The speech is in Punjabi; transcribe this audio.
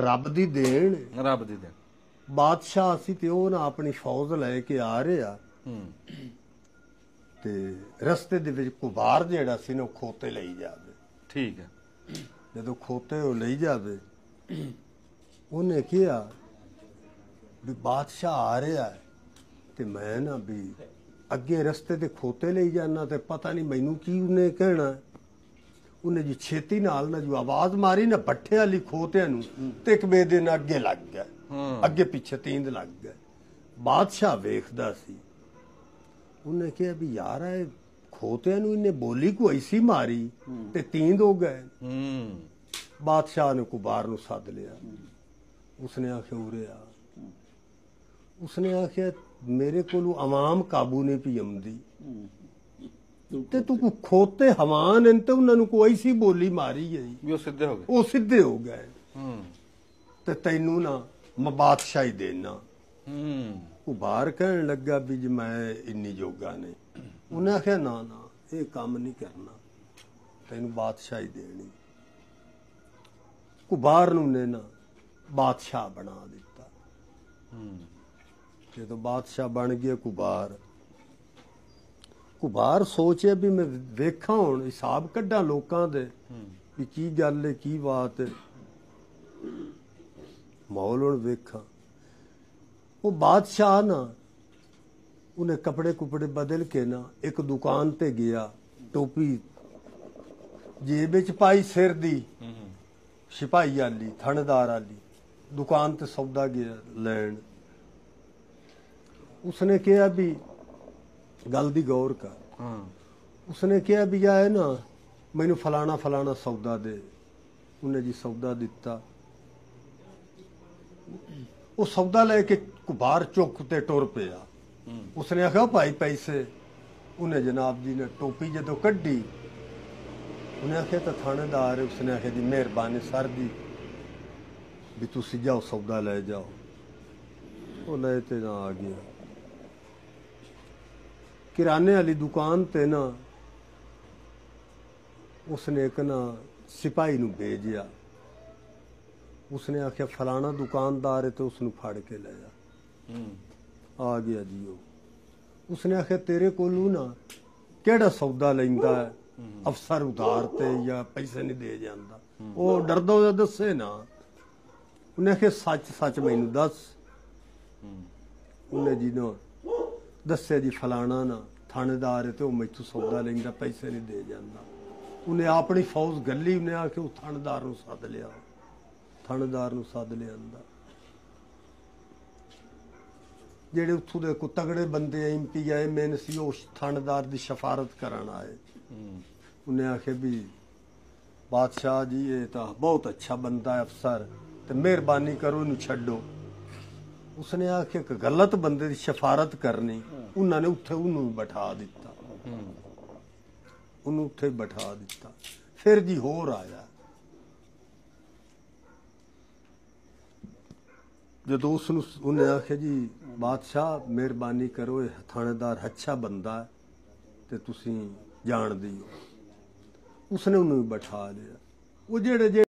ਰੱਬ ਦੀ ਦੇਣ ਰੱਬ ਦੀ ਦੇਣ। ਬਾਦਸ਼ਾਹ ਸੀ ਤੇ ਉਹ ਨਾ ਆਪਣੀ ਫੌਜ ਲੈ ਕੇ ਆ ਰਿਹਾ ਤੇ ਰਸਤੇ ਦੇ ਵਿੱਚ ਕੁਬਾਰ ਜਿਹੜਾ ਸੀ ਨਾ ਉਹ ਖੋਤੇ ਲਈ ਜਾਵੇ। ਠੀਕ ਹੈ। ਜਦੋਂ ਖੋਤੇ ਉਹ ਲਈ ਜਾਵੇ ਉਹਨੇ ਕਿਹਾ ਵੀ ਬਾਦਸ਼ਾਹ ਆ ਰਿਹਾ ਹੈ ਤੇ ਮੈਂ ਨਾ ਵੀ ਅੱਗੇ ਰਸਤੇ ਤੇ ਖੋਤੇ ਲਈ ਜਾਣਾ ਤੇ ਪਤਾ ਨਹੀਂ ਮੈਨੂੰ ਕੀ ਉਹਨੇ ਕਹਿਣਾ। ਉਹਨੇ ਜੀ ਛੇਤੀ ਨਾਲ ਨਾ ਜੋ ਆਵਾਜ਼ ਮਾਰੀ ਨਾ ਪੱਠੇ ਵਾਲੀ ਖੋਤਿਆਂ ਨੂੰ ਤੇ ਇੱਕ ਬੇਦੇ ਨਾਲ ਅੱਗੇ ਲੱਗ ਗਿਆ। ਅੱਗੇ ਪਿੱਛੇ ਤੀਂਦ ਲੱਗ ਗਿਆ। ਬਾਦਸ਼ਾਹ ਵੇਖਦਾ ਸੀ। ਉਹਨੇ ਕਿਹਾ ਵੀ ਯਾਰ ਇਹ ਖੋਤਿਆਂ ਨੂੰ ਇਹਨੇ ਬੋਲੀ ਕੋਈ ਸੀ ਮਾਰੀ ਤੇ ਤੀਂਦ ਹੋ ਗਏ। ਬਾਦਸ਼ਾਹ ਨੇ ਕੁਬਾਰ ਨੂੰ ਸੱਦ ਲਿਆ। ਉਸਨੇ ਆਖਿਆ ਉਰੇ ਆ। ਉਸਨੇ ਆਖਿਆ ਮੇਰੇ ਕੋਲੋਂ ਆਵਾਮ ਕਾਬੂ ਨਹੀਂ ਪਈ ਆਉਂਦੀ ਤੇ ਤੂੰ ਖੋਤੇ ਹਵਾਨ ਹਨ ਤੇ ਉਹਨਾਂ ਨੂੰ ਕੋਈ ਸੀ ਬੋਲੀ ਮਾਰੀ ਗਈ ਵੀ ਉਹ ਸਿੱਧੇ ਹੋ ਗਏ। ਉਹ ਸਿੱਧੇ ਹੋ ਗਏ ਤੇ ਤੈਨੂੰ ਨਾ ਮੈਂ ਬਾਦਸ਼ਾਹੀ ਦੇਣਾ। ਉਹ ਬਾਹਰ ਕਹਿਣ ਲੱਗਾ ਵੀ ਜੇ ਮੈਂ ਇੰਨੀ ਜੋਗਾ ਨਹੀਂ। ਉਹਨੇ ਆਖਿਆ ਨਾ ਨਾ ਇਹ ਕੰਮ ਨਹੀਂ ਕਰਨਾ ਤੈਨੂੰ ਬਾਦਸ਼ਾਹੀ ਦੇਣੀ। ਕੁਬਾਰ ਨੂੰ ਨੇ ਨਾ ਬਾਦਸ਼ਾਹ ਬਣਾ ਦਿੱਤਾ। ਜਦੋਂ ਬਾਦਸ਼ਾਹ ਬਣ ਗਿਆ ਕੁਬਾਰ ਸੋਚਿਆ ਵੀ ਮੈਂ ਵੇਖਾਂ ਹੁਣ ਹਿਸਾਬ ਕੱਢਾਂ ਲੋਕਾਂ ਦੇ ਵੀ ਕੀ ਗੱਲ ਹੈ ਕੀ ਬਾਤ ਹੈ ਮਾਹੌਲ ਹੁਣ ਵੇਖਾਂ। ਉਹ ਬਾਦਸ਼ਾਹ ਨਾ ਉਹਨੇ ਕੱਪੜੇ ਕੁਪੜੇ ਬਦਲ ਕੇ ਨਾ ਇੱਕ ਦੁਕਾਨ ਤੇ ਗਿਆ। ਟੋਪੀ ਜੇਬ ਵਿੱਚ ਪਾਈ ਸਿਰ ਦੀ ਸਿਪਾਹੀ ਵਾਲੀ ਥਾਣੇਦਾਰ ਵਾਲੀ ਦੁਕਾਨ ਤੇ ਸੌਦਾ ਗਿਆ ਲੈਣ। ਉਸਨੇ ਕਿਹਾ ਵੀ ਗੱਲ ਦੀ ਗੌਰ ਕਰ। ਉਸਨੇ ਕਿਹਾ ਵੀ ਆ ਨਾ ਮੈਨੂੰ ਫਲਾਣਾ ਫਲਾਣਾ ਸੌਦਾ ਦੇ। ਉਹਨੇ ਜੀ ਸੌਦਾ ਦਿੱਤਾ। ਉਹ ਸੌਦਾ ਲੈ ਕੇ ਕੁਬਾਰ ਚੁੱਕ ਤੇ ਟੁਰ ਪਿਆ। ਉਸਨੇ ਆਖਿਆ ਭਾਈ ਪੈਸੇ। ਉਹਨੇ ਜਨਾਬ ਜੀ ਨੇ ਟੋਪੀ ਜਦੋਂ ਕੱਢੀ ਉਹਨੇ ਆਖਿਆ ਤਾਂ ਥਾਣੇਦਾਰ। ਉਸਨੇ ਆਖਿਆ ਜੀ ਮਿਹਰਬਾਨੀ ਸਰ ਜੀ ਵੀ ਤੁਸੀਂ ਜਾਓ ਸੌਦਾ ਲੈ ਜਾਓ। ਉਹ ਲੈ ਤੇ ਨਾ ਆ ਗਿਆ। किराने वाली दुकान ते ना उसने एक ना सिपाही नूं भेजिया। उसने आख्या फलाना दुकानदार है तो उसनूं फड़ के ले जा। आ गया जी वो। उसने आख्या तेरे कोलू ना केड़ा सौदा लैंदा है अफसर उधार ते या पैसे नहीं दे जांदा। वो डरदा होया दसे ना। उन्हें आख्या सच सच मैनूं दस। उन्हें जी ना दस्या जी फलाना ना थानेदार है तो मैथों सौदा लैंदा पैसे नहीं दे जांदा। उन्हें अपनी फौज गली उन्हें आके थानेदार नूं सद लिया। थानेदार नूं सद लिआंदा। ਜਿਹੜੇ ਉੱਥੋਂ ਦੇ ਕੋ ਤਗੜੇ ਬੰਦੇ MP MN ਸੀ ਉਹ ਥਾਣੇਦਾਰ ਦੀ ਸ਼ਫਾਰਤ ਕਰਨ ਆਏ। ਉਹਨੇ ਆਖਿਆ ਵੀ ਬਾਦਸ਼ਾਹ ਜੀ ਇਹ ਤਾਂ ਬਹੁਤ ਅੱਛਾ ਬੰਦਾ ਹੈ ਅਫਸਰ ਤੇ ਮਿਹਰਬਾਨੀ ਕਰੋ ਇਹਨੂੰ ਛੱਡੋ। ਉਸਨੇ ਆਖਿਆ ਕਿ ਗਲਤ ਬੰਦੇ ਦੀ ਸ਼ਫਾਰਤ ਕਰਨੀ। ਉਹਨਾਂ ਨੇ ਉੱਥੇ ਉਹਨੂੰ ਬਿਠਾ ਦਿੱਤਾ। ਉਹਨੂੰ ਉੱਥੇ ਬਿਠਾ ਦਿੱਤਾ। ਫਿਰ ਜੀ ਹੋਰ ਆਇਆ। ਜਦੋਂ ਉਸਨੂੰ ਉਹਨੇ ਆਖਿਆ ਜੀ ਬਾਦਸ਼ਾਹ ਮਿਹਰਬਾਨੀ ਕਰੋ ਇਹ ਥਾਣੇਦਾਰ ਅੱਛਾ ਬੰਦਾ ਹੈ ਤੇ ਤੁਸੀਂ ਜਾਣਦੇ ਹੋ। ਉਸਨੇ ਉਹਨੂੰ ਬਿਠਾ ਲਿਆ। ਉਹ ਜਿਹੜੇ